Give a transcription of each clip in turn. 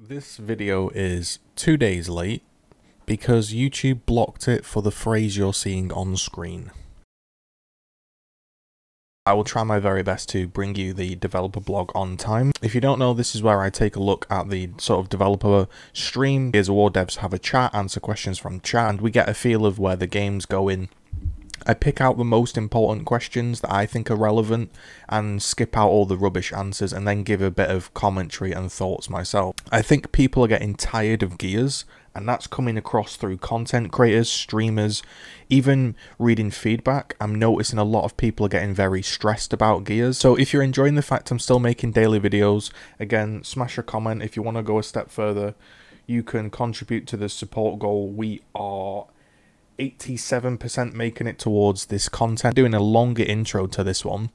This video is 2 days late because YouTube blocked it for the phrase you're seeing on screen. I will try my very best to bring you the developer blog on time. If you don't know, this is where I take a look at the sort of developer stream. Gears of War devs have a chat, answer questions from chat, and we get a feel of where the game's going. I pick out the most important questions that I think are relevant and skip out all the rubbish answers and then give a bit of commentary and thoughts myself. I think people are getting tired of Gears, and that's coming across through content creators, streamers, even reading feedback. I'm noticing a lot of people are getting very stressed about Gears. So if you're enjoying the fact I'm still making daily videos, again, smash a comment. If you want to go a step further, you can contribute to the support goal. We are 87% making it towards this content. Doing a longer intro to this one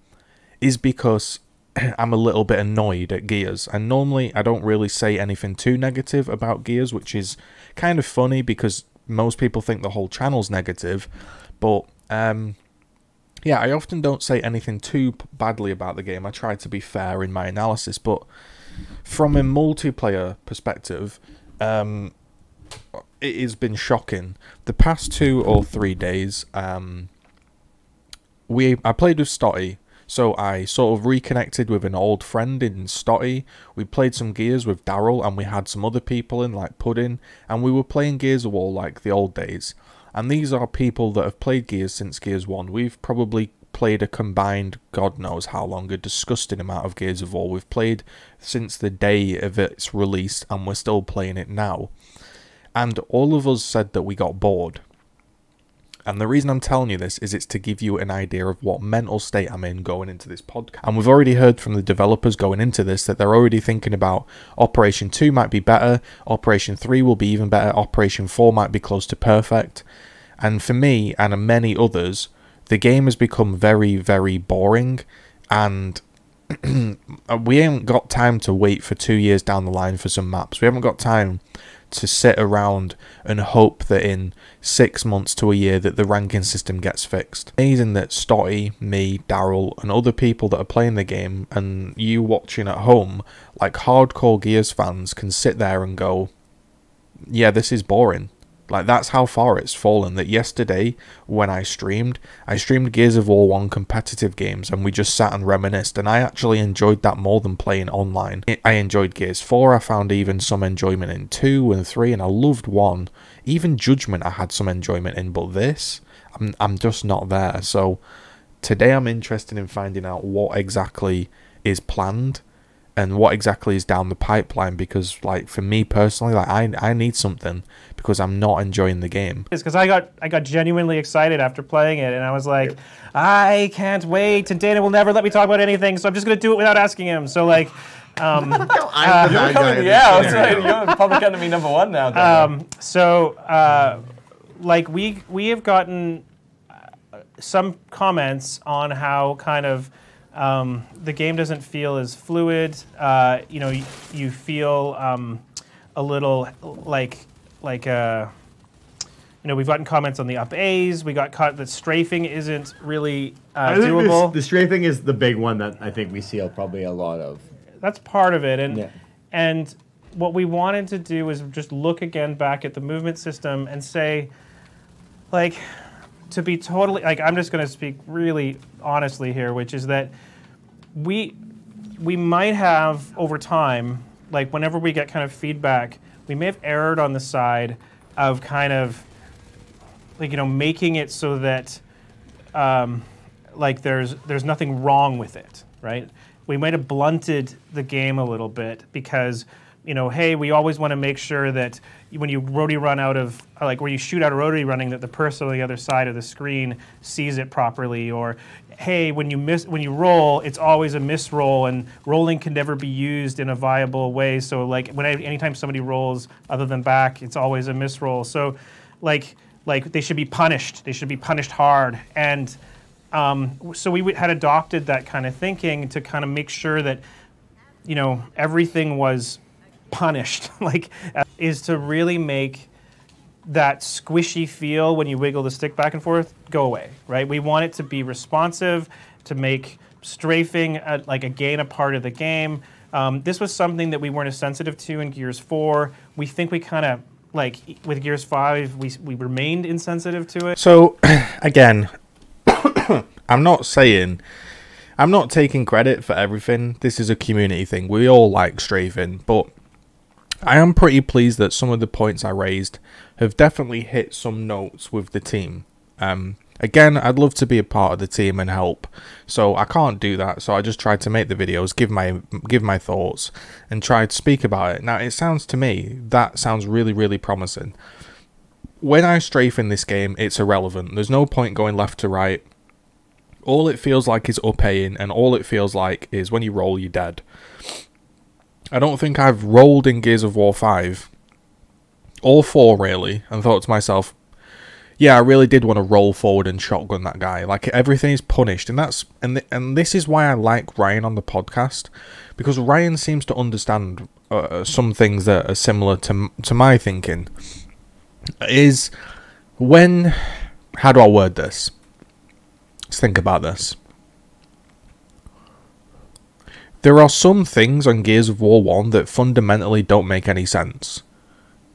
is because I'm a little bit annoyed at Gears, and normally I don't really say anything too negative about Gears, which is kind of funny because most people think the whole channel's negative, but yeah, I often don't say anything too badly about the game. I try to be fair in my analysis, but from a multiplayer perspective, it has been shocking. The past 2 or 3 days, I played with Stotty, so I sort of reconnected with an old friend in Stotty. We played some Gears with Daryl, and we had some other people in, like Pudding, and we were playing Gears of War like the old days. And these are people that have played Gears since Gears 1. We've probably played a combined, God knows how long, a disgusting amount of Gears of War. We've played since the day of its release, and we're still playing it now. And all of us said that we got bored. And the reason I'm telling you this is it's to give you an idea of what mental state I'm in going into this podcast. And we've already heard from the developers going into this that they're already thinking about Operation 2 might be better, Operation 3 will be even better, Operation 4 might be close to perfect. And for me and many others, the game has become very, very boring, and we haven't got time to wait for 2 years down the line for some maps. We haven't got time to sit around and hope that in 6 months to a year that the ranking system gets fixed. Amazing that Stotty, me, Daryl, and other people that are playing the game, and you watching at home, like hardcore Gears fans, can sit there and go, yeah, this is boring. Like, that's how far it's fallen. That yesterday, when I streamed Gears of War 1 competitive games, and we just sat and reminisced, and I actually enjoyed that more than playing online. I enjoyed Gears 4, I found even some enjoyment in 2 and 3, and I loved 1. Even Judgment I had some enjoyment in, but this, I'm just not there. So, today I'm interested in finding out what exactly is planned, and what exactly is down the pipeline, because, like, for me personally, like, I need something, because I'm not enjoying the game. It's because I got genuinely excited after playing it, and I was like, I can't wait, and Dana will never let me talk about anything, so I'm just gonna do it without asking him. So, like, I'm the bad guy. Yeah, that's right. You're public enemy #1 now. Like, we have gotten some comments on how kind of the game doesn't feel as fluid. You know, you feel a little like you know, we've gotten comments on the up A's. We got caught that strafing isn't really doable. The strafing is the big one that I think we see probably a lot of. That's part of it, and what we wanted to do is just look again back at the movement system and say, like, to be totally, like, I'm just going to speak really honestly here, which is that we might have, over time, like, whenever we get kind of feedback, we may have erred on the side of kind of, like, you know, making it so that, like, there's nothing wrong with it, right? We might have blunted the game a little bit because, you know, hey, we always want to make sure that when you rotary run out of, like, where you shoot out a rotary running, that the person on the other side of the screen sees it properly, or hey, when you roll, it's always a miss roll, and rolling can never be used in a viable way. So, like, anytime somebody rolls other than back, it's always a miss roll. So, like they should be punished. They should be punished hard. And so we had adopted that kind of thinking to kind of make sure that, you know, everything was punished, like, is to really make that squishy feel when you wiggle the stick back and forth go away, right? We want it to be responsive, to make strafing like, again, a part of the game. This was something that we weren't as sensitive to in Gears 4. We think we kind of, like, with Gears 5, we remained insensitive to it. So, again, I'm not taking credit for everything. This is a community thing. We all like strafing, but I am pretty pleased that some of the points I raised have definitely hit some notes with the team. Again, I'd love to be a part of the team and help, so I can't do that, so I just tried to make the videos, give my thoughts, and try to speak about it. Now, it sounds to me, that sounds really, really promising. When I strafe in this game, it's irrelevant. There's no point going left to right. All it feels like is up A-ing, and all it feels like is when you roll, you're dead. I don't think I've rolled in Gears of War 5, or 4 really, and thought to myself, yeah, I really did want to roll forward and shotgun that guy. Like, everything is punished, and this is why I like Ryan on the podcast, because Ryan seems to understand some things that are similar to my thinking. Is when, how do I word this? Let's think about this. There are some things on Gears of War 1 that fundamentally don't make any sense,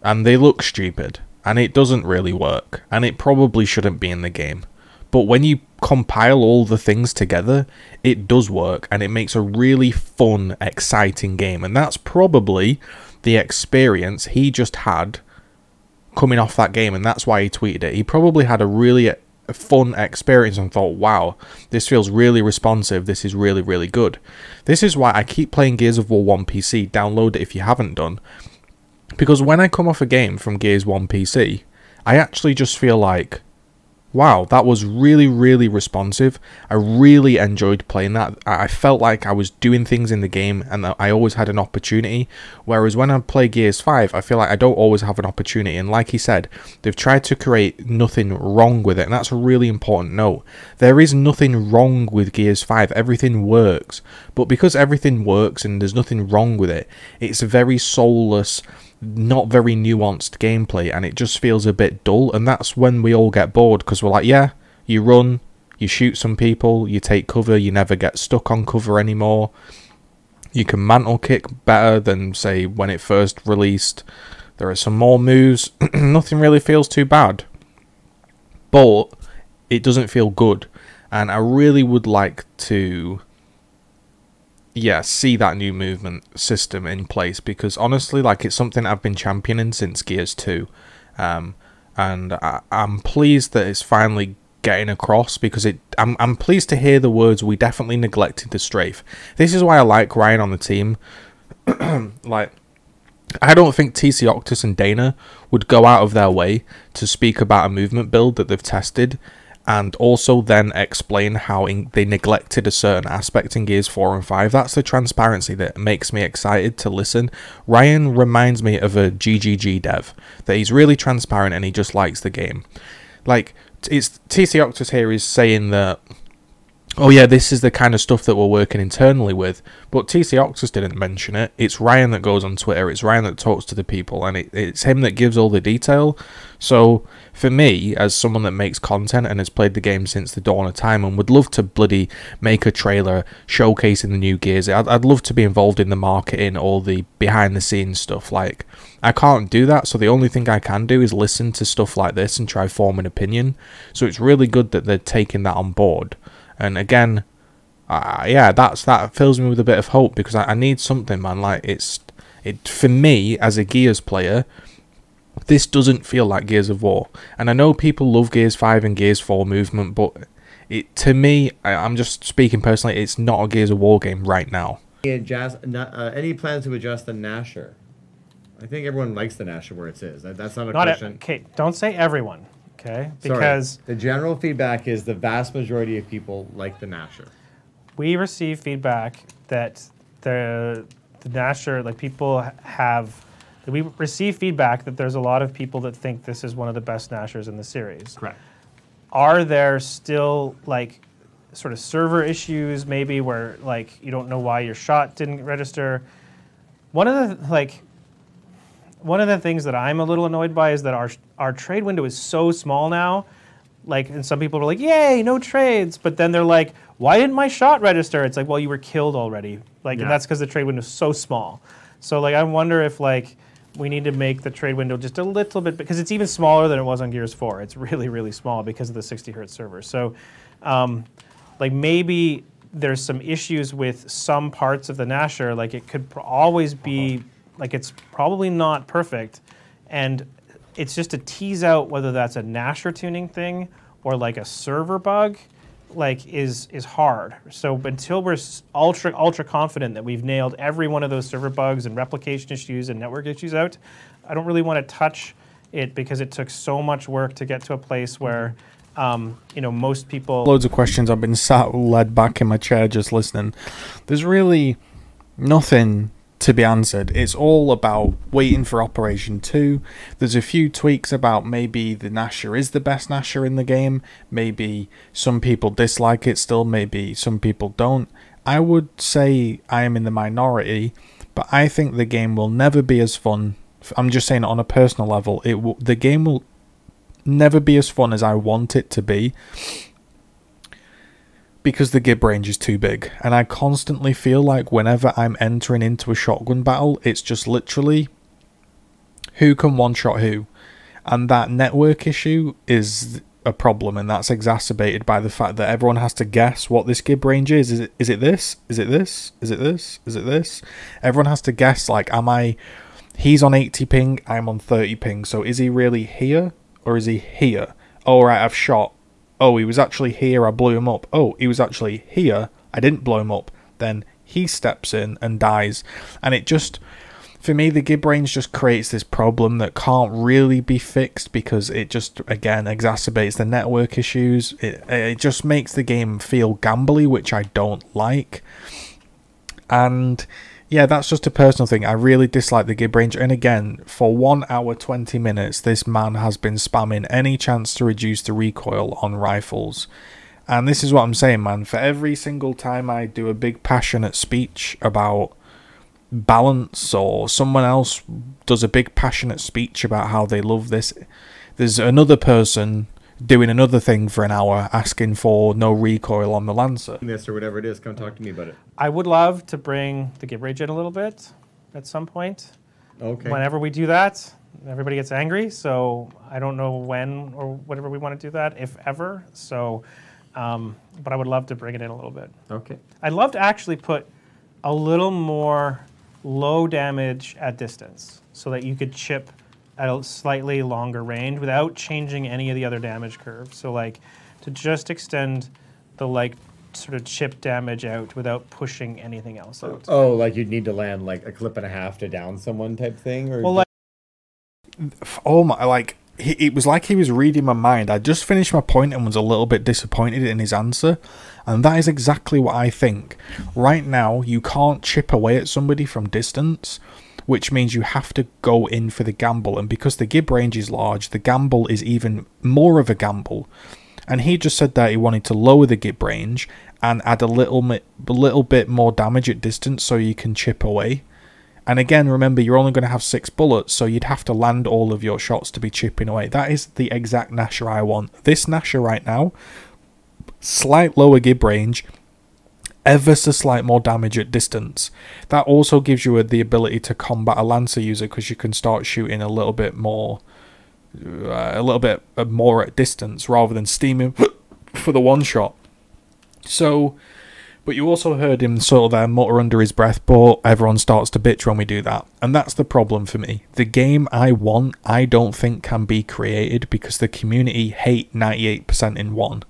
and they look stupid. And it doesn't really work, and it probably shouldn't be in the game. But when you compile all the things together, it does work, and it makes a really fun, exciting game. And that's probably the experience he just had coming off that game, and that's why he tweeted it. He probably had a really fun experience and thought, wow, this feels really responsive, this is really, really good. This is why I keep playing Gears of War 1 PC. Download it if you haven't done. Because when I come off a game from Gears 1 PC, I actually just feel like, wow, that was really, really responsive. I really enjoyed playing that. I felt like I was doing things in the game and that I always had an opportunity. Whereas when I play Gears 5, I feel like I don't always have an opportunity. And like he said, they've tried to create nothing wrong with it. And that's a really important note. There is nothing wrong with Gears 5. Everything works. But because everything works and there's nothing wrong with it, it's a very soulless, not very nuanced gameplay, and it just feels a bit dull. And that's when we all get bored, because we're like, yeah, you run, you shoot some people, you take cover, you never get stuck on cover anymore, you can mantle kick better than, say, when it first released, there are some more moves. Nothing really feels too bad, but it doesn't feel good. And I really would like to, yeah, see that new movement system in place, because honestly, like, it's something I've been championing since Gears 2, and I'm pleased that it's finally getting across, because I'm pleased to hear the words, we definitely neglected the strafe. This is why I like Ryan on the team. Like, I don't think TC Octus and Dana would go out of their way to speak about a movement build that they've tested, and also then explain how they neglected a certain aspect in Gears 4 and 5. That's the transparency that makes me excited to listen. Ryan reminds me of a GGG dev, that he's really transparent and he just likes the game. Like, it's TC Octus here is saying that, oh yeah, this is the kind of stuff that we're working internally with, but TC Octus didn't mention it. It's Ryan that goes on Twitter, it's Ryan that talks to the people, and it's him that gives all the detail. So for me, as someone that makes content and has played the game since the dawn of time and would love to bloody make a trailer showcasing the new Gears, I'd love to be involved in the marketing, all the behind the scenes stuff. Like, I can't do that, so the only thing I can do is listen to stuff like this and try form an opinion. So it's really good that they're taking that on board. And again, yeah, that fills me with a bit of hope, because I need something, man. Like, for me as a Gears player, this doesn't feel like Gears of War. And I know people love Gears 5 and Gears 4 movement, but to me, I'm just speaking personally, it's not a Gears of War game right now. Any plans to adjust the Gnasher? I think everyone likes the Gnasher where it is. That's not a question. Okay, don't say everyone. Okay, because sorry, the general feedback is the vast majority of people like the Gnasher. We receive feedback that the Gnasher, like, people have. We receive feedback that there's a lot of people that think this is one of the best Gnashers in the series. Correct. Are there still, like, sort of server issues maybe where, like, you don't know why your shot didn't register? One of the things that I'm a little annoyed by is that our trade window is so small now Like, and some people were like, "Yay, no trades!" But then they're like, "Why didn't my shot register?" It's like, well, you were killed already. Like, and that's because the trade window is so small. So, like, I wonder if like we need to make the trade window just a little bit, because it's even smaller than it was on Gears 4. It's really, really small because of the 60 hertz server. So, like, maybe there's some issues with some parts of the Gnasher. Like, it could always be, like, it's probably not perfect. And it's just to tease out whether that's a Gnasher tuning thing or like a server bug, like is hard. So until we're ultra confident that we've nailed every one of those server bugs and replication issues and network issues out, I don't really want to touch it because it took so much work to get to a place where you know, most people... Loads of questions. I've been led back in my chair just listening. There's really nothing to be answered. It's all about waiting for Operation 2. There's a few tweaks about maybe the Gnasher is the best Gnasher in the game. Maybe some people dislike it still. Maybe some people don't. I would say I am in the minority, but I think the game will never be as fun. I'm just saying it on a personal level. The game will never be as fun as I want it to be, because the Gib range is too big, and I constantly feel like whenever I'm entering into a shotgun battle, it's just literally who can one-shot who, and that network issue is a problem, and that's exacerbated by the fact that everyone has to guess what this Gib range is. Is it this? Is it this? Is it this? Is it this? Everyone has to guess, like, he's on 80 ping, I'm on 30 ping, so is he really here, or is he here? Oh, right, I've shot. Oh, he was actually here, I blew him up. Oh, he was actually here, I didn't blow him up. Then he steps in and dies. And it just, for me, the Gib range just creates this problem that can't really be fixed, because it just, again, exacerbates the network issues. It just makes the game feel gambly, which I don't like. And yeah, that's just a personal thing. I really dislike the Gib range. And again, for 1 hour 20 minutes, this man has been spamming any chance to reduce the recoil on rifles. And this is what I'm saying, man. For every single time I do a big passionate speech about balance, or someone else does a big passionate speech about how they love this, there's another person doing another thing for an hour asking for no recoil on the Lancer. This or whatever it is, come talk to me about it. I would love to bring the Gib range in a little bit at some point. Okay. Whenever we do that, everybody gets angry, so I don't know when or whatever we want to do that, if ever. So, but I would love to bring it in a little bit. Okay. I'd love to actually put a little more low damage at distance, so that you could chip at a slightly longer range without changing any of the other damage curves. So, like, to just extend the, like, sort of chip damage out without pushing anything else out. Oh, like you'd need to land like a clip and a half to down someone type thing? Or well, like, oh my, like, it was like he was reading my mind. I just finished my point and was a little bit disappointed in his answer. And that is exactly what I think. Right now, you can't chip away at somebody from distance, which means you have to go in for the gamble. And because the Gib range is large, the gamble is even more of a gamble. And he just said that he wanted to lower the Gib range and add a little bit more damage at distance so you can chip away. And again, remember, you're only going to have 6 bullets, so you'd have to land all of your shots to be chipping away. That is the exact Gnasher I want. This Gnasher right now, slight lower Gib range, ever so slight more damage at distance. That also gives you the ability to combat a Lancer user, because you can start shooting a little bit more at distance rather than steaming for the one shot. So, but you also heard him sort of there mutter under his breath, but everyone starts to bitch when we do that. And that's the problem for me. The game I want, I don't think can be created, because the community hate 98% in 1.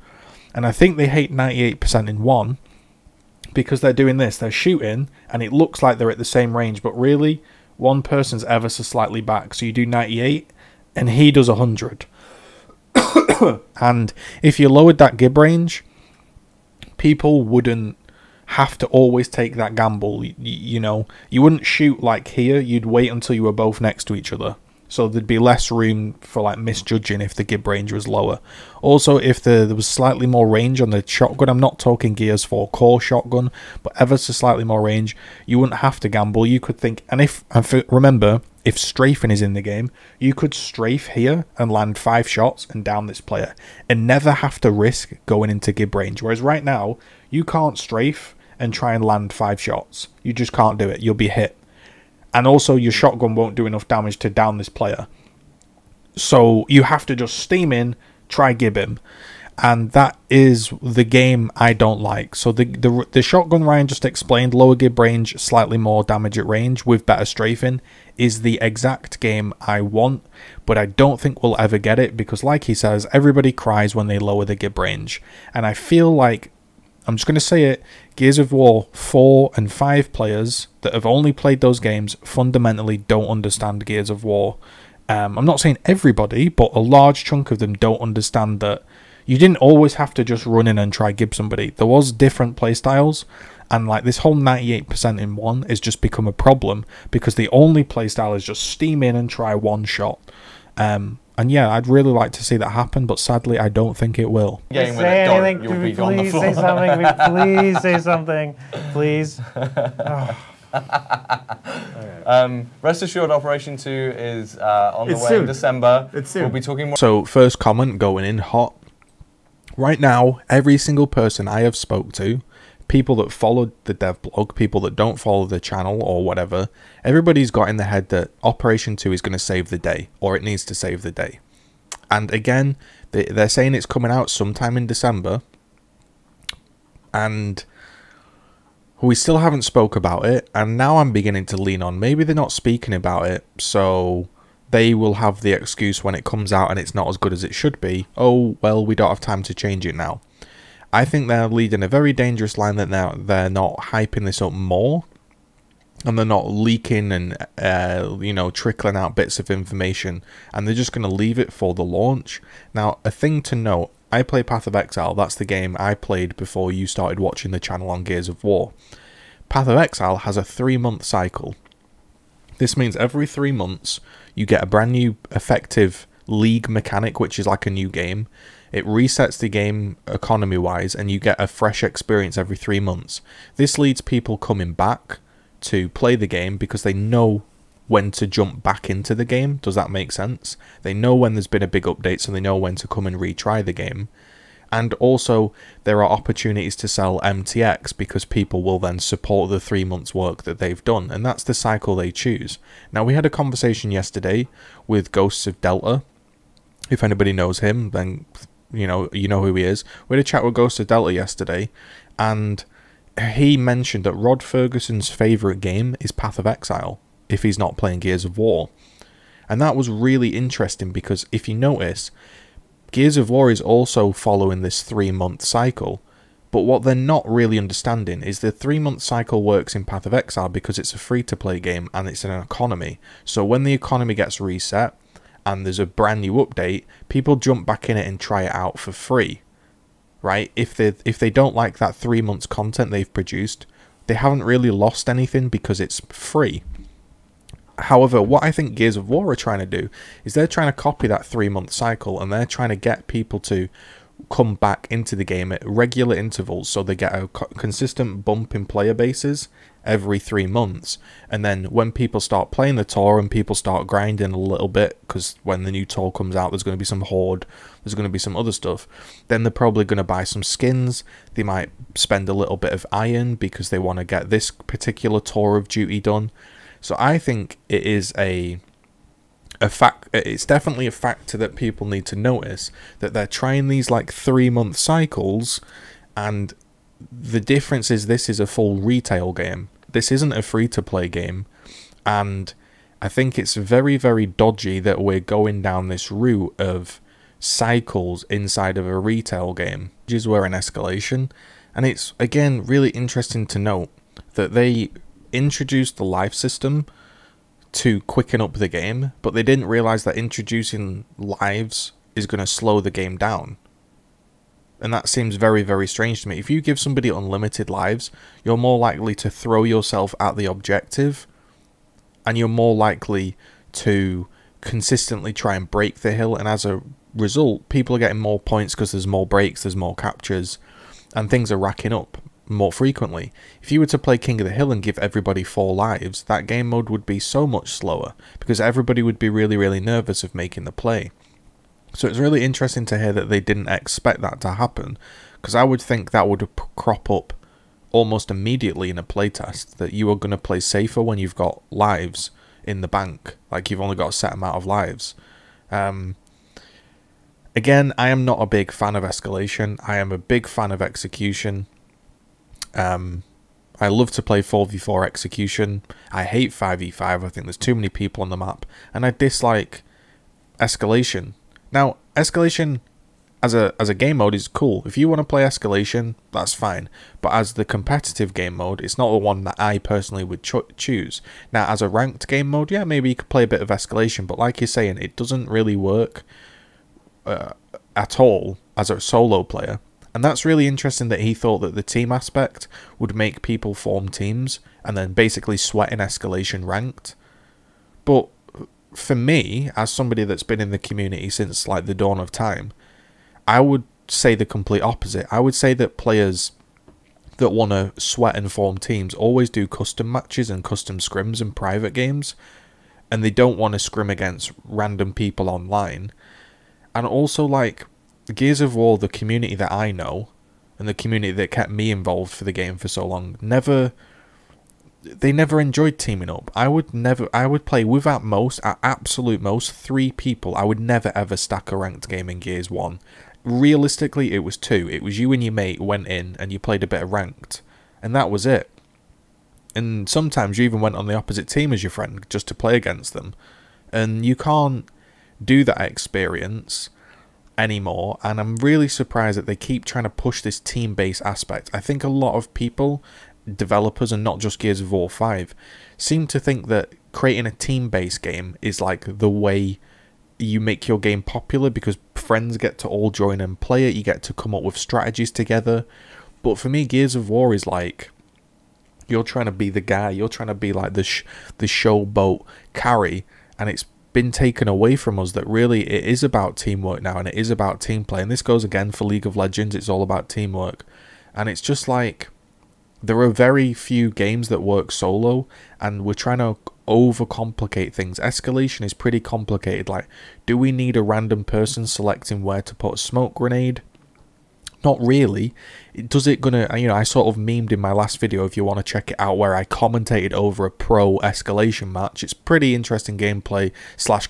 And I think they hate 98% in 1 because they're doing this. They're shooting, and it looks like they're at the same range, but really, one person's ever so slightly back. So you do 98, and he does 100. And if you lowered that Gib range, people wouldn't have to always take that gamble. You know, you wouldn't shoot like here. You'd wait until you were both next to each other. So there'd be less room for like misjudging if the Gib range was lower. Also, if there was slightly more range on the shotgun, I'm not talking Gears 4 core shotgun, but ever so slightly more range, you wouldn't have to gamble. You could think, remember, if strafing is in the game, you could strafe here and land 5 shots and down this player and never have to risk going into Gib range. Whereas right now, you can't strafe and try and land 5 shots. You just can't do it. You'll be hit. And also, your shotgun won't do enough damage to down this player. So you have to just steam in, try Gib him. And that is the game I don't like. So the shotgun Ryan just explained, lower Gib range, slightly more damage at range with better strafing, is the exact game I want. But I don't think we'll ever get it because, like he says, everybody cries when they lower the Gib range. And I feel like, I'm just going to say it, Gears of War 4 and 5 players that have only played those games fundamentally don't understand Gears of War. I'm not saying everybody, but a large chunk of them don't understand that you didn't always have to just run in and try Gib somebody. There was different playstyles, and like this whole 98% in one has just become a problem because the only playstyle is just steam in and try one shot. And yeah, I'd really like to see that happen, but sadly, I don't think it will. Say anything. Please say something. Please say something. Please. Rest assured, Operation 2 is on the way in December. It's soon. We'll be talking more. So, first comment going in hot. Right now, every single person I have spoke to, people that followed the dev blog, people that don't follow the channel or whatever, everybody's got in their head that Operation 2 is going to save the day, or it needs to save the day. And again, they're saying it's coming out sometime in December, and we still haven't spoke about it, and now I'm beginning to lean on maybe they're not speaking about it, so they will have the excuse when it comes out and it's not as good as it should be. Oh, well, we don't have time to change it now. I think they're leading a very dangerous line that they're not hyping this up more, and they're not leaking and you know, trickling out bits of information, and they're just going to leave it for the launch. Now, a thing to note, I play Path of Exile. That's the game I played before you started watching the channel on Gears of War. Path of Exile has a 3-month cycle. This means every 3 months you get a brand new effective league mechanic, which is like a new game. It resets the game economy wise, and you get a fresh experience every 3 months. This leads people coming back to play the game because they know when to jump back into the game. Does that make sense? They know when there's been a big update, so they know when to come and retry the game. And also, there are opportunities to sell MTX because people will then support the 3 months work that they've done, and that's the cycle they choose. Now, we had a conversation yesterday with Ghosts of Delta. If anybody knows him, then you know who he is. We had a chat with Ghosts of Delta yesterday, and he mentioned that Rod Ferguson's favourite game is Path of Exile if he's not playing Gears of War. And that was really interesting because if you notice, Gears of War is also following this 3-month cycle, but what they're not really understanding is the 3-month cycle works in Path of Exile because it's a free-to-play game and it's an economy. So when the economy gets reset and there's a brand new update, people jump back in it and try it out for free, right? If they don't like that 3 months content they've produced, they haven't really lost anything because it's free. However, what I think Gears of War are trying to do is they're trying to copy that 3-month cycle, and they're trying to get people to come back into the game at regular intervals so they get a consistent bump in player bases every 3 months. And then when people start playing the tour and people start grinding a little bit, because when the new tour comes out there's going to be some horde, there's going to be some other stuff, then they're probably going to buy some skins. They might spend a little bit of iron because they want to get this particular tour of duty done. So I think it is a fact. It's definitely a factor that people need to notice, that they're trying these like 3-month cycles, and the difference is this is a full retail game. This isn't a free-to-play game, and I think it's very, very dodgy that we're going down this route of cycles inside of a retail game. We're in Escalation, and it's again really interesting to note that they introduced the life system to quicken up the game, but they didn't realize that introducing lives is going to slow the game down. And that seems very, very strange to me. If you give somebody unlimited lives, you're more likely to throw yourself at the objective, and you're more likely to consistently try and break the hill, and as a result, people are getting more points because there's more breaks, there's more captures, and things are racking up. more frequently. If you were to play King of the Hill and give everybody 4 lives, that game mode would be so much slower, because everybody would be really, really nervous of making the play. So it's really interesting to hear that they didn't expect that to happen, because I would think that would crop up almost immediately in a playtest, that you are going to play safer when you've got lives in the bank, like you've only got a set amount of lives. Again, I am not a big fan of Escalation. I am a big fan of Execution. I love to play 4v4 Execution. I hate 5v5. I think there's too many people on the map. And I dislike Escalation. Now, Escalation as a game mode is cool. If you want to play Escalation, that's fine. But as the competitive game mode, it's not the one that I personally would choose. Now, as a ranked game mode, yeah, maybe you could play a bit of Escalation. But like you're saying, it doesn't really work at all as a solo player. And that's really interesting that he thought that the team aspect would make people form teams and then basically sweat in Escalation ranked. But for me, as somebody that's been in the community since like the dawn of time, I would say the complete opposite. I would say that players that want to sweat and form teams always do custom matches and custom scrims and private games, and they don't want to scrim against random people online. And also, like, Gears of War, the community that I know, and the community that kept me involved for the game for so long, they never enjoyed teaming up. I would play with at absolute most 3 people. I would never ever stack a ranked game in Gears 1. Realistically, it was 2. It was you and your mate went in and you played a bit of ranked, and that was it. And sometimes you even went on the opposite team as your friend just to play against them. And you can't do that experience anymore, and I'm really surprised that they keep trying to push this team-based aspect. I think a lot of people, developers, and not just Gears of War 5, seem to think that creating a team-based game is like the way you make your game popular, because friends get to all join and play it, you get to come up with strategies together. But for me, Gears of War is like, you're trying to be the guy, you're trying to be like the showboat carry, and it's been taken away from us that really it is about teamwork now, and it is about team play. And this goes again for League of Legends, it's all about teamwork. And it's just like, there are very few games that work solo, and we're trying to overcomplicate things. Escalation is pretty complicated. Like, do we need a random person selecting where to put a smoke grenade? Not really. Does it gonna, I sort of memed in my last video, if you want to check it out, where I commentated over a pro Escalation match. It's pretty interesting gameplay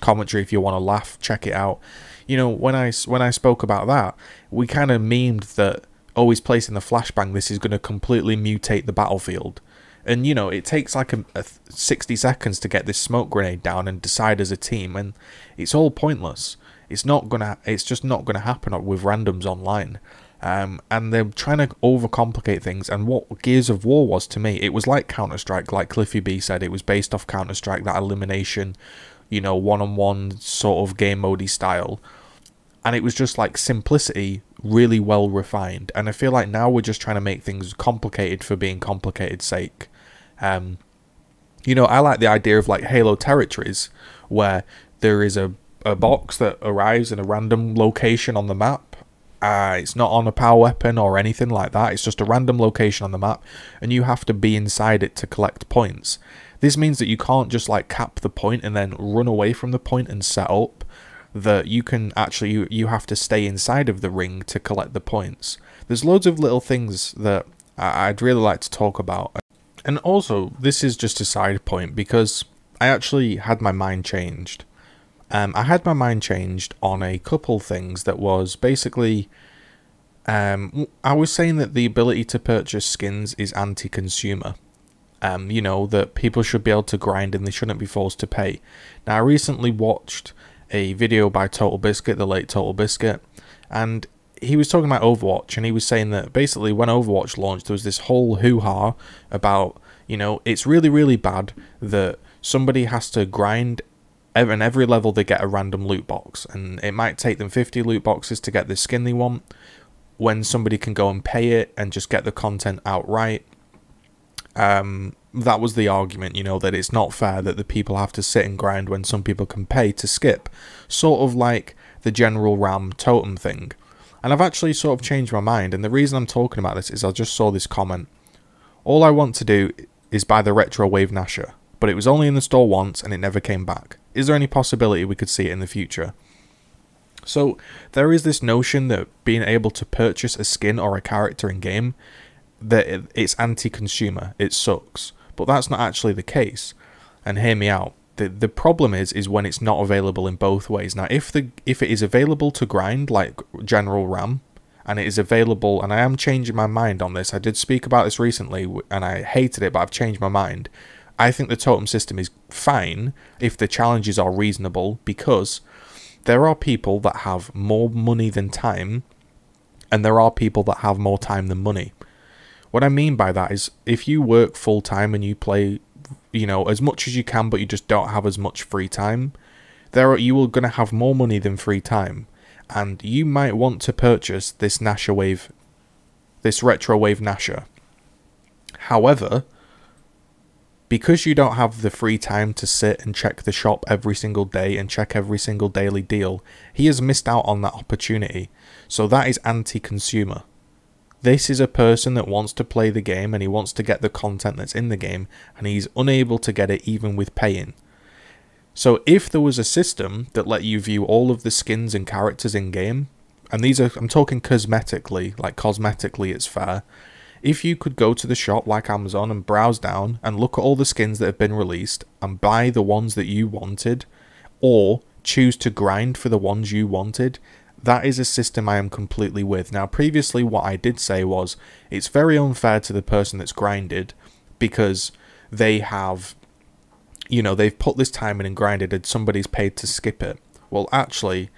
/ commentary. If you want to laugh, check it out. When I spoke about that, we kind of memed that, oh, he's placing the flashbang, this is going to completely mutate the battlefield. And, it takes like a 60 seconds to get this smoke grenade down and decide as a team, and it's all pointless. It's just not gonna happen with randoms online. And they're trying to overcomplicate things. And what Gears of War was to me, it was like Counter-Strike, like Cliffy B said. It was based off Counter-Strike, that elimination, one-on-one sort of game mode-y style. And it was just like simplicity, really well refined. And I feel like now we're just trying to make things complicated for being complicated sake. I like the idea of like Halo territories, where there is a box that arrives in a random location on the map. It's not on a power weapon or anything like that. It's just a random location on the map, and you have to be inside it to collect points. This means that you can't just like cap the point and then run away from the point and set up. That you can actually, you have to stay inside of the ring to collect the points. There's loads of little things that I'd really like to talk about. And also, this is just a side point, because I actually had my mind changed. I had my mind changed on a couple things that was basically, I was saying that the ability to purchase skins is anti-consumer. That people should be able to grind and they shouldn't be forced to pay. Now, I recently watched a video by Total Biscuit, the late Total Biscuit, and he was talking about Overwatch, and he was saying that basically when Overwatch launched, there was this whole hoo-ha about, it's really, really bad that somebody has to grind, and every level they get a random loot box, and it might take them 50 loot boxes to get the skin they want, when somebody can go and pay it and just get the content outright. That was the argument, that it's not fair that the people have to sit and grind when some people can pay to skip. Sort of like the General Ram totem thing. And I've actually sort of changed my mind, and the reason I'm talking about this is I just saw this comment. All I want to do is buy the Retro Wave Gnasher, but it was only in the store once and it never came back. Is there any possibility we could see it in the future? So there is this notion that being able to purchase a skin or a character in game, that it's anti-consumer, it sucks. But that's not actually the case. And hear me out. The problem is when it's not available in both ways. Now, if it is available to grind like General RAM, and it is available, and I am changing my mind on this. I did speak about this recently, and I hated it, but I've changed my mind. I think the totem system is fine if the challenges are reasonable, because there are people that have more money than time, and there are people that have more time than money. What I mean by that is, if you work full time and you play, you know, as much as you can, but you just don't have as much free time, you are going to have more money than free time. And you might want to purchase this Gnasher Wave, this Retro Wave Gnasher. However, because you don't have the free time to sit and check the shop every single day and check every single daily deal, he has missed out on that opportunity. So that is anti-consumer. This is a person that wants to play the game and he wants to get the content that's in the game, and he's unable to get it even with paying. So if there was a system that let you view all of the skins and characters in game, and these are, I'm talking cosmetically, like cosmetically it's fair, if you could go to the shop like Amazon and browse down and look at all the skins that have been released and buy the ones that you wanted, or choose to grind for the ones you wanted, that is a system I am completely with. Now, previously what I did say was, it's very unfair to the person that's grinded, because they have, you know, they've put this time in and grinded and somebody's paid to skip it. Well, actually,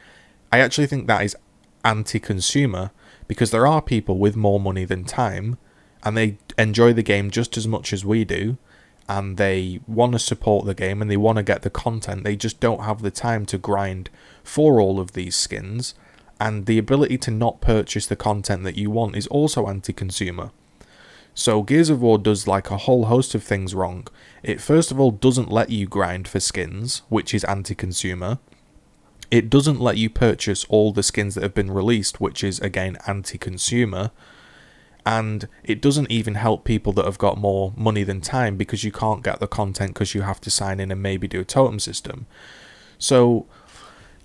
I actually think that is anti-consumer, because there are people with more money than time, and they enjoy the game just as much as we do, and they want to support the game and they want to get the content. They just don't have the time to grind for all of these skins, and the ability to not purchase the content that you want is also anti-consumer. So Gears of War does like a whole host of things wrong. It first of all doesn't let you grind for skins, which is anti-consumer. It doesn't let you purchase all the skins that have been released, which is again anti-consumer. And it doesn't even help people that have got more money than time, because you can't get the content because you have to sign in and maybe do a totem system. So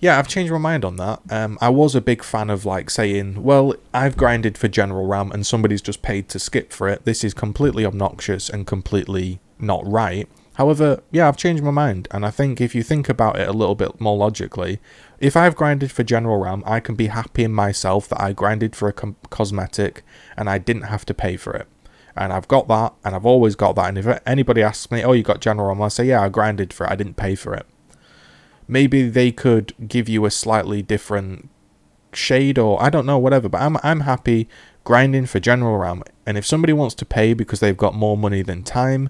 yeah, I've changed my mind on that. I was a big fan of like saying, well, I've grinded for General RAM and somebody's just paid to skip for it. This is completely obnoxious and completely not right. However, yeah, I've changed my mind. And I think if you think about it a little bit more logically, if I've grinded for General RAM, I can be happy in myself that I grinded for a cosmetic and I didn't have to pay for it. And I've got that, and I've always got that. And if anybody asks me, oh, you got General RAM, I say, yeah, I grinded for it. I didn't pay for it. Maybe they could give you a slightly different shade, or I don't know, whatever. But I'm happy grinding for General RAM. And if somebody wants to pay because they've got more money than time,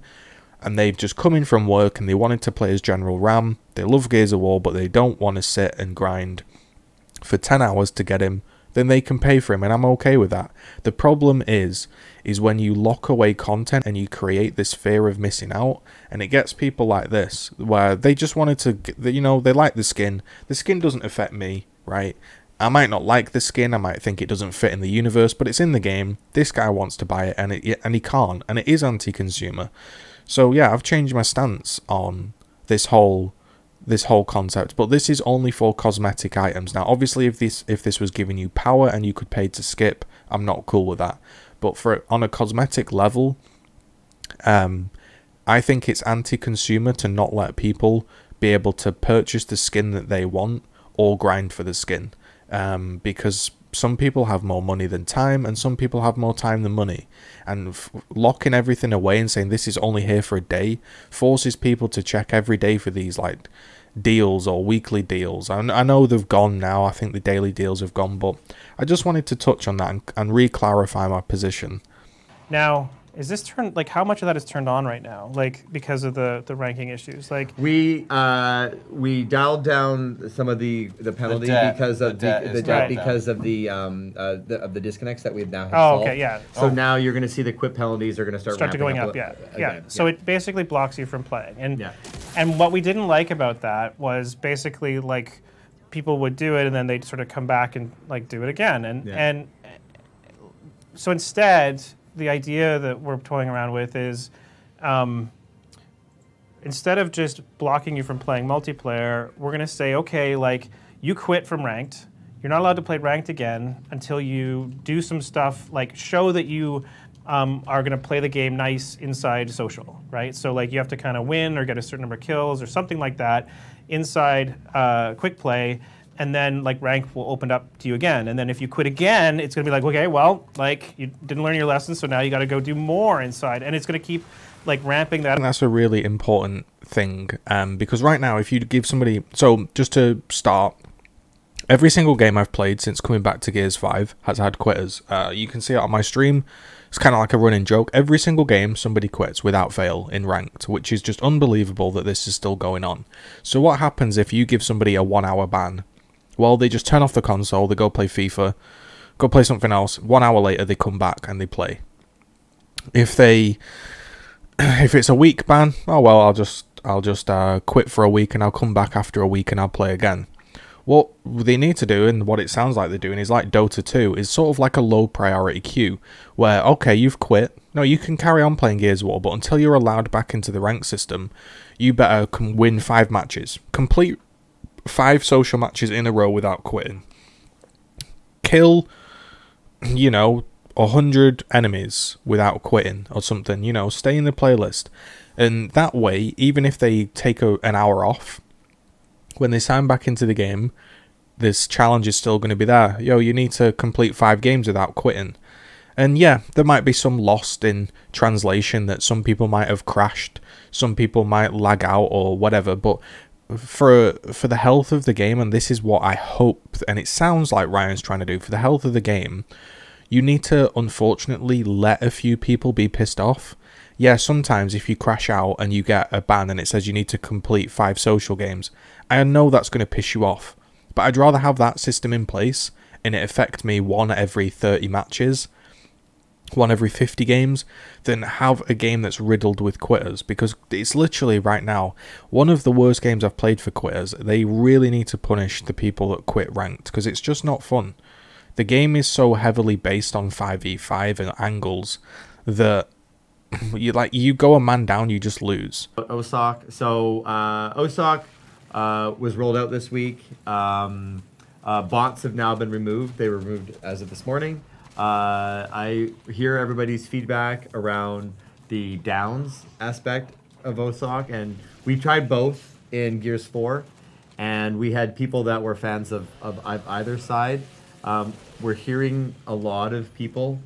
and they've just come in from work and they wanted to play as General RAM, they love Gears of War, but they don't want to sit and grind for 10 hours to get him, then they can pay for him, and I'm okay with that. The problem is when you lock away content and you create this fear of missing out, and it gets people like this, where they just wanted to, you know, they like the skin. The skin doesn't affect me, right? I might not like the skin, I might think it doesn't fit in the universe, but it's in the game. This guy wants to buy it, and he can't, and it is anti-consumer. So yeah, I've changed my stance on this whole concept, but this is only for cosmetic items. Now, obviously, if this was giving you power and you could pay to skip, I'm not cool with that. But on a cosmetic level, I think it's anti-consumer to not let people be able to purchase the skin that they want or grind for the skin, because some people have more money than time, and some people have more time than money. And locking everything away and saying this is only here for a day forces people to check every day for these like deals or weekly deals. I know they've gone now. I think the daily deals have gone, but I just wanted to touch on that and re-clarify my position. Now, is this turned, like, how much of that is turned on right now, like, because of the ranking issues? Like, we dialed down some of the penalty because of the debt, because of the disconnects that we've now have solved. Okay, yeah. So now you're going to see the quit penalties are going to start going up. Yeah. So it basically blocks you from playing, and what we didn't like about that was basically like people would do it, and then they'd sort of come back and like do it again. And so instead, the idea that we're toying around with is instead of just blocking you from playing multiplayer, we're going to say, okay, like you quit from ranked. You're not allowed to play ranked again until you do some stuff, like show that you are going to play the game nice inside social, right? So like you have to kind of win or get a certain number of kills or something like that inside quick play, and then like rank will open up to you again. And then if you quit again, it's going to be like, okay, well, like you didn't learn your lesson, so now you got to go do more inside, and it's going to keep like ramping that. I think that's a really important thing because right now, if you give somebody, so just to start. Every single game I've played since coming back to Gears 5 has had quitters. You can see it on my stream. It's kind of like a running joke. Every single game, somebody quits without fail in ranked, which is just unbelievable that this is still going on. So what happens if you give somebody a 1 hour ban? Well, they just turn off the console, they go play FIFA, go play something else. 1 hour later, they come back and they play. If it's a week ban, oh well, I'll just quit for a week and I'll come back after a week and I'll play again. What they need to do, and what it sounds like they're doing, is like Dota 2, is sort of like a low priority queue, where, okay, you've quit, no, you can carry on playing Gears of War, but until you're allowed back into the rank system, you better win 5 matches. Complete 5 social matches in a row without quitting. Kill, 100 enemies without quitting, or something, stay in the playlist. And that way, even if they take an hour off, when they sign back into the game, this challenge is still going to be there. Yo, you need to complete 5 games without quitting. And yeah, there might be some lost in translation, that some people might have crashed, some people might lag out or whatever, but for the health of the game, and this is what I hope, and it sounds like Ryan's trying to do, for the health of the game, you need to unfortunately let a few people be pissed off. Yeah, sometimes if you crash out and you get a ban and it says you need to complete 5 social games, I know that's going to piss you off, but I'd rather have that system in place and it affect me 1 every 30 matches, 1 every 50 games, than have a game that's riddled with quitters, because it's literally right now one of the worst games I've played for quitters. They really need to punish the people that quit ranked, because it's just not fun. The game is so heavily based on 5v5 and angles that you go a man down, you just lose. OSOK. So OSOK was rolled out this week. Bots have now been removed. They were removed as of this morning. I hear everybody's feedback around the downs aspect of OSOK, and we tried both in Gears 4, and we had people that were fans of either side. We're hearing a lot of people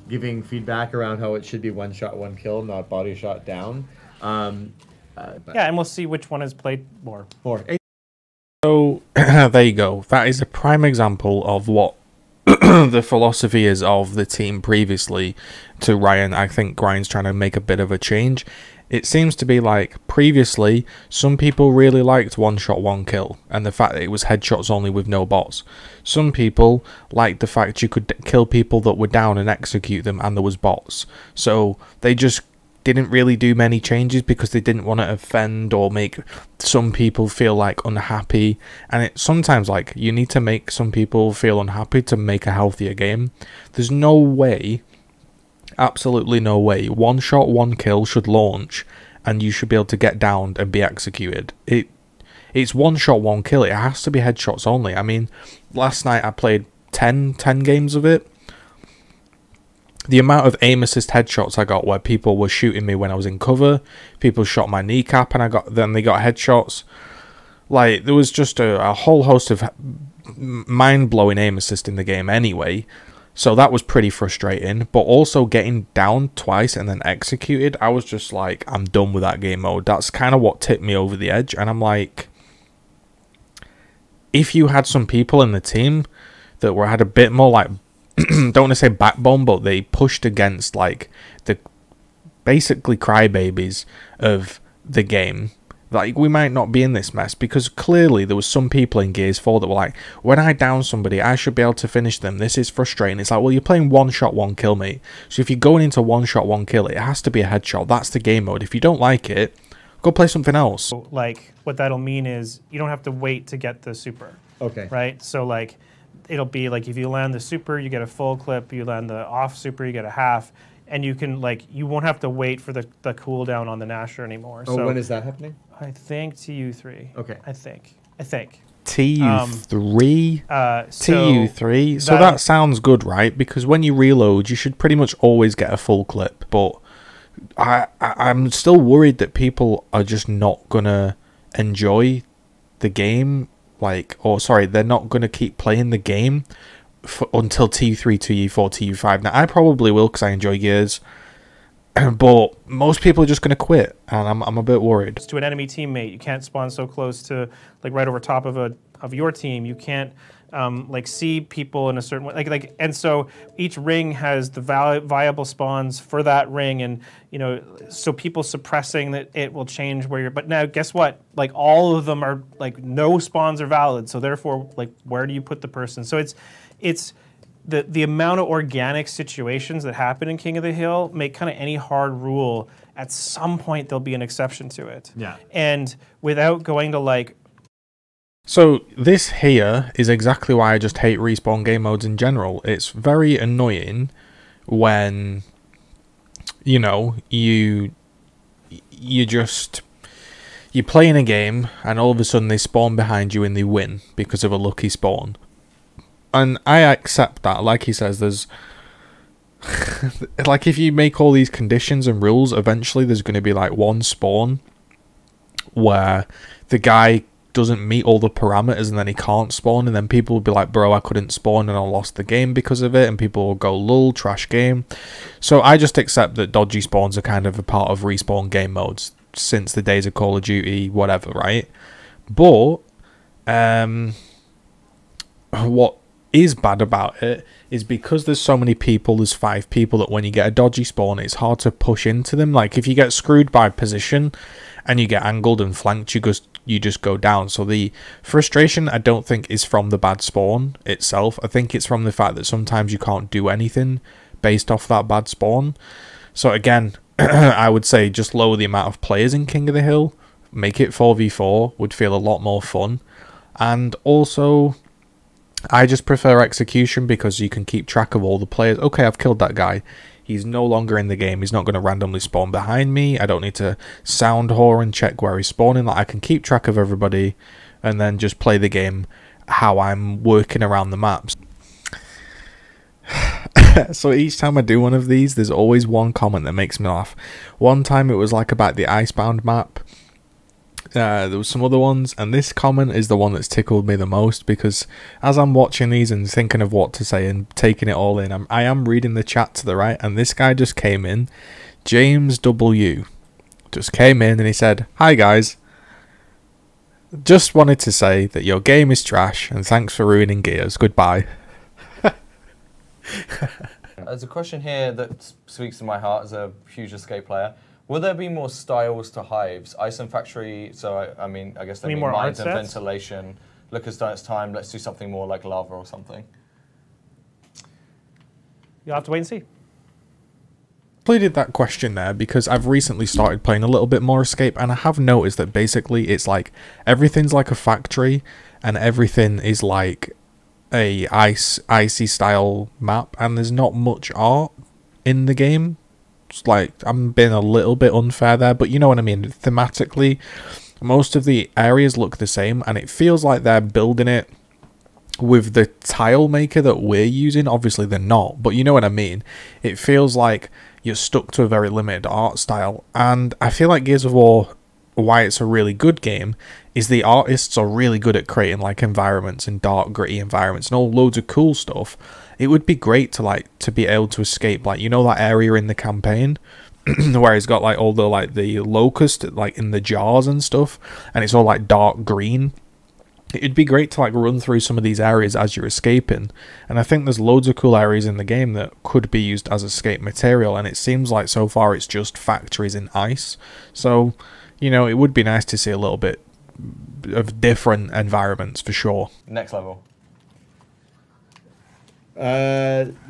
giving feedback around how it should be 1 shot, 1 kill, not body shot down. Yeah, and we'll see which one is played more. So there you go. That is a prime example of what the philosophy is of the team previously to Ryan. I think Ryan's trying to make a bit of a change. It seems to be like previously some people really liked 1 shot, 1 kill, and the fact that it was headshots only with no bots. Some people liked the fact you could kill people that were down and execute them and there was bots. So they just didn't really do many changes because they didn't want to offend or make some people feel like unhappy. And it's sometimes like you need to make some people feel unhappy to make a healthier game. There's no way, absolutely no way, 1 shot, 1 kill should launch and you should be able to get downed and be executed. It's 1 shot, 1 kill. It has to be headshots only. I mean, last night I played 10 games of it. The amount of aim assist headshots I got where people were shooting me when I was in cover, people shot my kneecap and then they got headshots. Like, there was just a whole host of mind-blowing aim assist in the game anyway. So that was pretty frustrating, but also getting down twice and then executed, I was just like, I'm done with that game mode. That's kind of what tipped me over the edge, and I'm like, if you had some people in the team that had a bit more like, don't want to say backbone, but they pushed against like the basically crybabies of the game, like we might not be in this mess, because clearly there was some people in Gears 4 that were like, when I down somebody I should be able to finish them, this is frustrating. It's like, well, you're playing 1 shot, 1 kill, mate, so if you're going into 1 shot, 1 kill, it has to be a headshot. That's the game mode. If you don't like it, go play something else. Like what that'll mean is you don't have to wait to get the super. Okay. Right? So like, it'll be like if you land the super, you get a full clip. You land the off super, you get a half. And you can like, you won't have to wait for the cooldown on the Gnasher anymore. Oh, so when is that happening? I think TU3. Okay. I think. TU3? So TU3? So that sounds good, right? Because when you reload, you should pretty much always get a full clip. But I'm still worried that people are just not going to enjoy the game. They're not going to keep playing the game until TU3, TU4, TU5. Now, I probably will because I enjoy gears. But most people are just going to quit, and I'm a bit worried. To an enemy teammate, you can't spawn so close to, like, right over top of your team. You can't like see people in a certain way. And so each ring has the viable spawns for that ring, and so people suppressing that it will change where you're. But now, guess what? Like all of them are like no spawns are valid. So therefore, like where do you put the person? So it's the amount of organic situations that happen in King of the Hill make kind of any hard rule, at some point there'll be an exception to it. Yeah. And without going to like... So this here is exactly why I just hate respawn game modes in general. It's very annoying when, you're playing a game and all of a sudden they spawn behind you and they win because of a lucky spawn. And I accept that. Like he says, there's... like, if you make all these conditions and rules, eventually there's going to be, like, one spawn where the guy doesn't meet all the parameters and then he can't spawn, and then people will be like, bro, I couldn't spawn and I lost the game because of it, and people will go, lol, trash game. So I just accept that dodgy spawns are kind of a part of respawn game modes since the days of Call of Duty, whatever, right? But, what is bad about it is because there's so many people, there's 5 people, that when you get a dodgy spawn, it's hard to push into them. Like if you get screwed by position and you get angled and flanked, you just go down. So the frustration, I don't think, is from the bad spawn itself. I think it's from the fact that sometimes you can't do anything based off that bad spawn. So again, I would say just lower the amount of players in King of the Hill, make it 4v4, would feel a lot more fun. And also, I just prefer execution because you can keep track of all the players. Okay, I've killed that guy. He's no longer in the game. He's not going to randomly spawn behind me. I don't need to sound whore and check where he's spawning. Like, I can keep track of everybody and then just play the game how I'm working around the maps. So each time I do one of these, there's always one comment that makes me laugh. One time it was like about the Icebound map. There was some other ones, and this comment is the one that's tickled me the most, because as I'm watching these and thinking of what to say and taking it all in, I am reading the chat to the right, and this guy just came in, James W, just came in and he said, "Hi guys, just wanted to say that your game is trash and thanks for ruining gears, goodbye." There's a question here that speaks to my heart as a huge Escape player. Will there be more styles to Hives? Ice and Factory, so I mean, I guess there mean more mines art and sets? ventilation. Look, has done its time, let's do something more like lava or something. You'll have to wait and see. Completed that question there because I've recently started playing a little bit more Escape, and I have noticed that basically it's like everything's like a factory and everything is like a icy style map, and there's not much art in the game. It's like, I'm being a little bit unfair there, but you know what I mean. Thematically, most of the areas look the same, and it feels like they're building it with the tile maker that we're using. Obviously they're not, but you know what I mean. It feels like you're stuck to a very limited art style, and I feel like Gears of War, why it's a really good game, is the artists are really good at creating like environments and dark, gritty environments and all loads of cool stuff. It would be great to be able to escape, like, you know, that area in the campaign where it's got like all the locust like in the jars and stuff, and it's all like dark green. It'd be great to like run through some of these areas as you're escaping, and I think there's loads of cool areas in the game that could be used as escape material, and it seems like so far it's just factories in ice. So, you know, it would be nice to see a little bit of different environments for sure. Next level.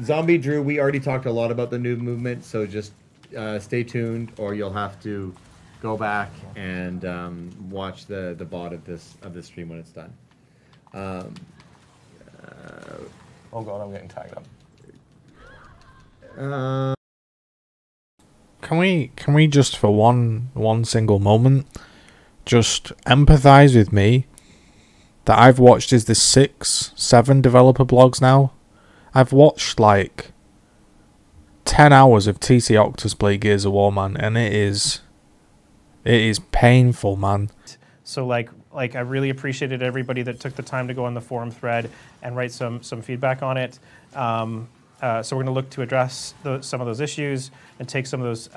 Zombie Drew, we already talked a lot about the new movement, so just stay tuned, or you'll have to go back and watch the VOD of this stream when it's done. Oh god, I'm getting tagged up. Can we just for one single moment just empathize with me that I've watched is this 6-7 developer blogs now. I've watched like 10 hours of TC Octus play Gears of War, man, and it is painful, man. So like I really appreciated everybody that took the time to go on the forum thread and write some feedback on it. So we're going to look to address some of those issues and take some of those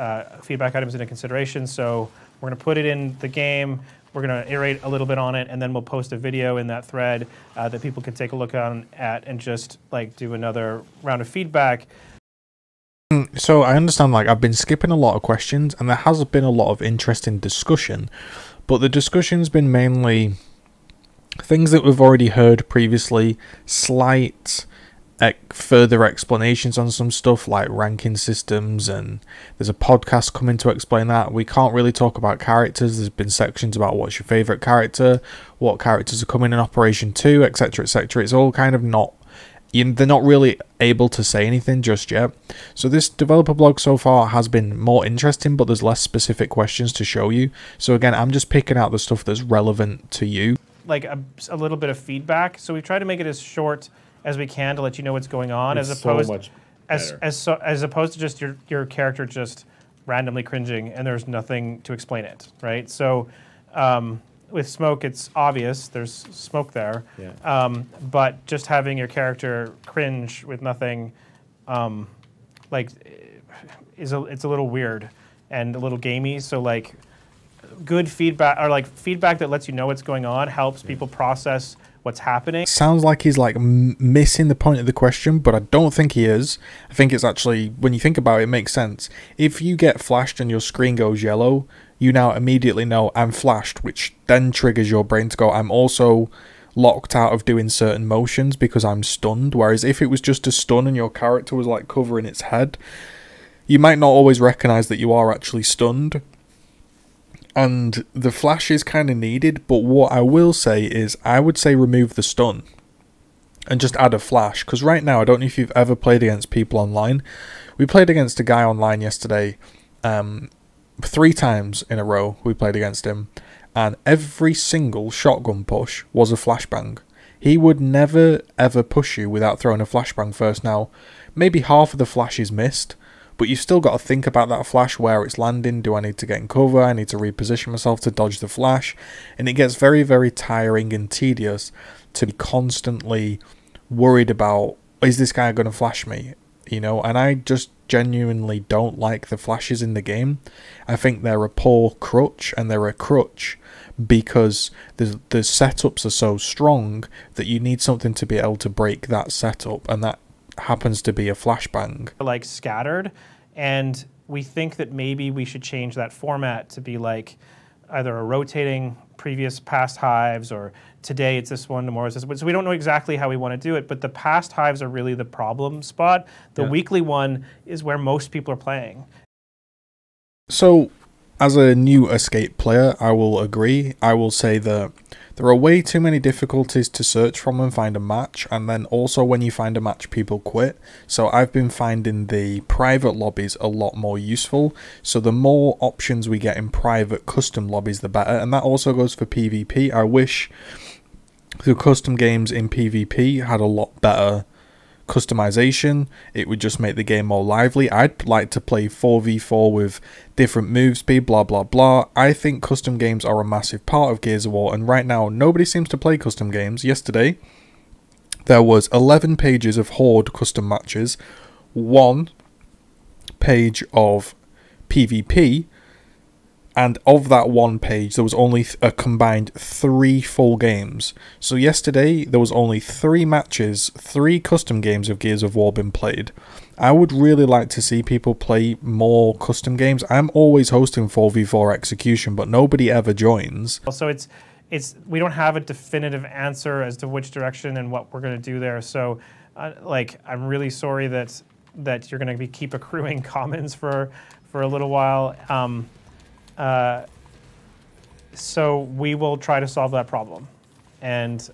feedback items into consideration. So we're going to put it in the game. We're going to iterate a little bit on it, and then we'll post a video in that thread that people can take a look at and just like do another round of feedback. So I understand, like, I've been skipping a lot of questions, and there has been a lot of interesting discussion, but the discussion's been mainly things that we've already heard previously, slight further explanations on some stuff like ranking systems, and there's a podcast coming to explain that. We can't really talk about characters. There's been sections about what's your favourite character, what characters are coming in Operation 2, etc, etc. It's all kind of not... they're not really able to say anything just yet. So this developer blog so far has been more interesting, but there's less specific questions to show you. So again, I'm just picking out the stuff that's relevant to you. Like a little bit of feedback. So we try to make it as short as we can to let you know what's going on, as opposed to just your character just randomly cringing and there's nothing to explain it, right? So with smoke, it's obvious there's smoke there, but just having your character cringe with nothing, it's a little weird and a little gamey. So like good feedback, or like feedback that lets you know what's going on, helps people process what's happening. Sounds like he's like missing the point of the question, but I don't think he is. I think it's actually, when you think about it, it makes sense. If you get flashed and your screen goes yellow, you now immediately know I'm flashed, which then triggers your brain to go, I'm also locked out of doing certain motions because I'm stunned. Whereas if it was just a stun and your character was like covering its head, you might not always recognize that you are actually stunned. And the flash is kind of needed, but what I will say is I would say remove the stun and just add a flash, because right now, I don't know if you've ever played against people online. We played against a guy online yesterday, 3 times in a row we played against him, and every single shotgun push was a flashbang. He would never ever push you without throwing a flashbang first. Now, maybe half of the flash is missed, but you've still got to think about that flash, where it's landing. Do I need to get in cover? I need to reposition myself to dodge the flash. And it gets very, very tiring and tedious to be constantly worried about, is this guy going to flash me? You know, and I just genuinely don't like the flashes in the game. I think they're a poor crutch, and they're a crutch because the setups are so strong that you need something to be able to break that setup, and that happens to be a flashbang. Like scattered, and we think that maybe we should change that format to be like either a rotating previous past hives, or today it's this one, tomorrow it's this one. So we don't know exactly how we want to do it, but the past hives are really the problem spot. The weekly one is where most people are playing. So as a new Escape player, I will agree. I will say that there are way too many difficulties to search from and find a match, and then also when you find a match, people quit. So I've been finding the private lobbies a lot more useful. So the more options we get in private custom lobbies, the better, and that also goes for PvP. I wish the custom games in PvP had a lot better customization. It would just make the game more lively. I'd like to play 4v4 with different move speed, blah blah blah. I think custom games are a massive part of Gears of War, and right now nobody seems to play custom games. Yesterday there was 11 pages of Horde custom matches, 1 page of PvP, and of that 1 page there was only a combined 3 full games. So yesterday there was only 3 matches, 3 custom games of Gears of War been played. I would really like to see people play more custom games. I'm always hosting 4v4 execution, but nobody ever joins. So it's we don't have a definitive answer as to which direction and what we're going to do there. So like, I'm really sorry that you're going to keep accruing comments for a little while. So we will try to solve that problem. and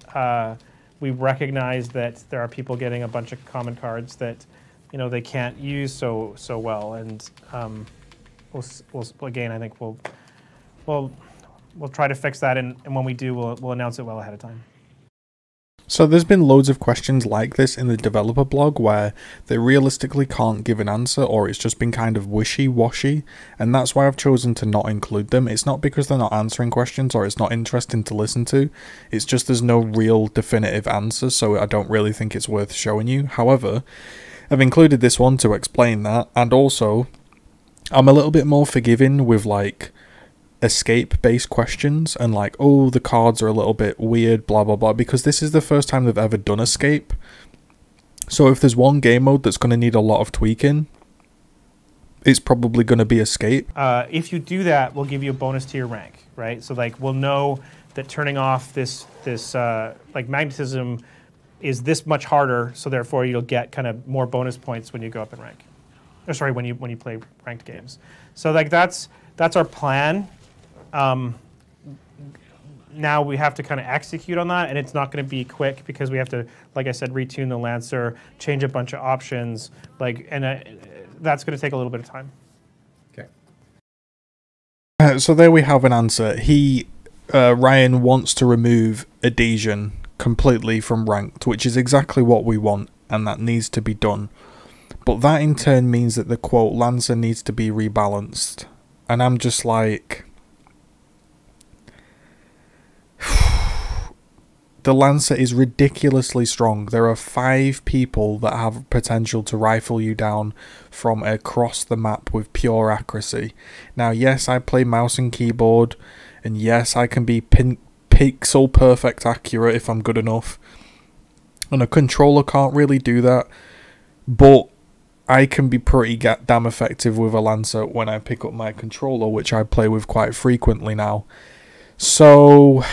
we recognize that there are people getting a bunch of common cards that, you know, they can't use so well, and we'll again, I think we'll try to fix that, and when we do, we'll announce it well ahead of time. So there's been loads of questions like this in the developer blog where they realistically can't give an answer, or it's just been kind of wishy-washy, and that's why I've chosen to not include them. It's not because they're not answering questions or it's not interesting to listen to, it's just there's no real definitive answer, so I don't really think it's worth showing you. However, I've included this one to explain that, and also I'm a little bit more forgiving with like escape based questions and like, oh, the cards are a little bit weird, blah blah blah, because this is the first time they've ever done escape. So if there's one game mode that's going to need a lot of tweaking, it's probably going to be escape. If you do that, we'll give you a bonus to your rank, right? So like we'll know that turning off this like magnetism is this much harder, so therefore you'll get kind of more bonus points when you go up in rank. Or sorry, when you play ranked games. So like that's our plan. Now we have to kind of execute on that, and it's not going to be quick because we have to, like I said, retune the Lancer, change a bunch of options, like, and that's going to take a little bit of time. Okay. So there we have an answer. Ryan wants to remove adhesion completely from ranked, which is exactly what we want, and that needs to be done. But that in turn means that the quote Lancer needs to be rebalanced. And I'm just like, the Lancer is ridiculously strong. There are 5 people that have potential to rifle you down from across the map with pure accuracy. Now, yes, I play mouse and keyboard, and yes, I can be pixel perfect accurate if I'm good enough. And a controller can't really do that, but I can be pretty damn effective with a Lancer when I pick up my controller, which I play with quite frequently now. So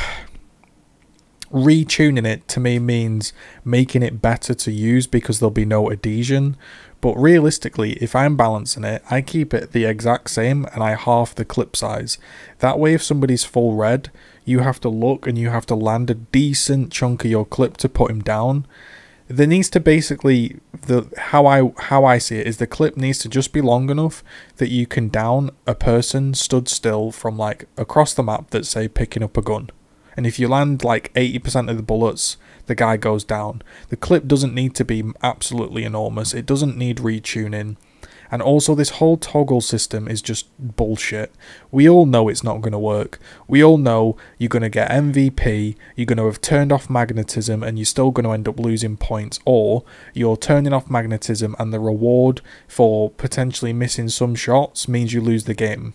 retuning it to me means making it better to use because there'll be no adhesion. But realistically, if I'm balancing it, I keep it the exact same and I half the clip size. That way if somebody's full red, you have to look and you have to land a decent chunk of your clip to put him down. There needs to basically, how I see it is the clip needs to just be long enough that you can down a person stood still from like across the map that's say picking up a gun. And if you land like 80% of the bullets, the guy goes down. The clip doesn't need to be absolutely enormous. It doesn't need retuning. And also this whole toggle system is just bullshit. We all know it's not going to work. We all know you're going to get MVP, you're going to have turned off magnetism and you're still going to end up losing points, or you're turning off magnetism and the reward for potentially missing some shots means you lose the game.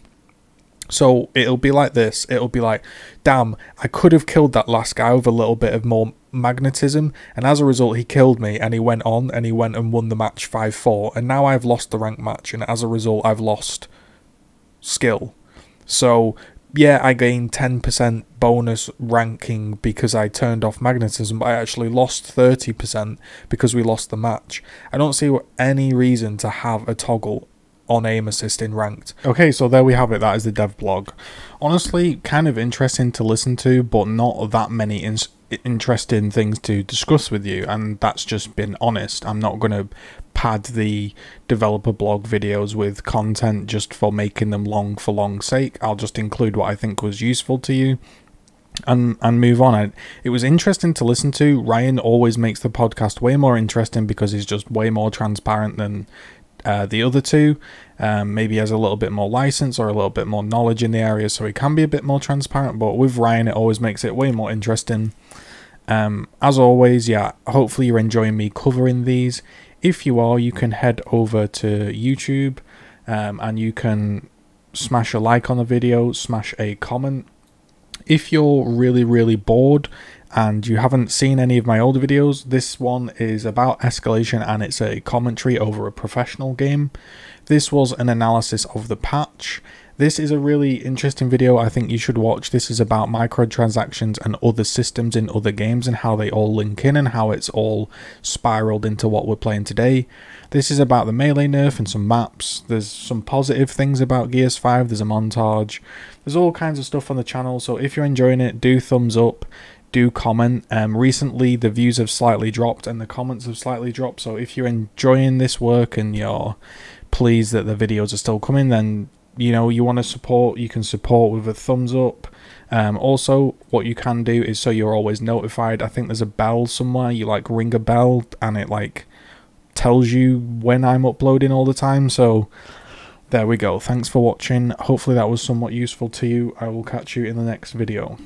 So it'll be like this. It'll be like, damn, I could have killed that last guy with a little bit of more magnetism, and as a result he killed me and he went on and he went and won the match 5-4, and now I've lost the rank match, and as a result I've lost skill. So yeah, I gained 10% bonus ranking because I turned off magnetism, but I actually lost 30% because we lost the match. I don't see any reason to have a toggle on aim assist in ranked. Okay, so there we have it. That is the dev blog. Honestly, kind of interesting to listen to, but not that many interesting things to discuss with you, and that's just been honest. I'm not going to pad the developer blog videos with content just for making them long for long's sake. I'll just include what I think was useful to you and move on. It was interesting to listen to. Ryan always makes the podcast way more interesting because he's just way more transparent than the other two. Maybe he has a little bit more license or a little bit more knowledge in the area, so he can be a bit more transparent, but with Ryan it always makes it way more interesting. As always, yeah, hopefully you're enjoying me covering these. If you are, you can head over to YouTube and you can smash a like on the video, smash a comment. If you're really bored and you haven't seen any of my older videos, this one is about Escalation and it's a commentary over a professional game. This was an analysis of the patch. This is a really interesting video I think you should watch. This is about microtransactions and other systems in other games and how they all link in and how it's all spiraled into what we're playing today. This is about the melee nerf and some maps. There's some positive things about GGZII. There's a montage. There's all kinds of stuff on the channel, so if you're enjoying it, do thumbs up. do comment. Recently the views have slightly dropped and the comments have slightly dropped, so if you're enjoying this work and you're pleased that the videos are still coming, then you know you want to support, you can support with a thumbs up. Also what you can do is, so you're always notified, I think there's a bell somewhere, you like ring a bell and it like tells you when I'm uploading all the time. So there we go. Thanks for watching. Hopefully that was somewhat useful to you. I will catch you in the next video.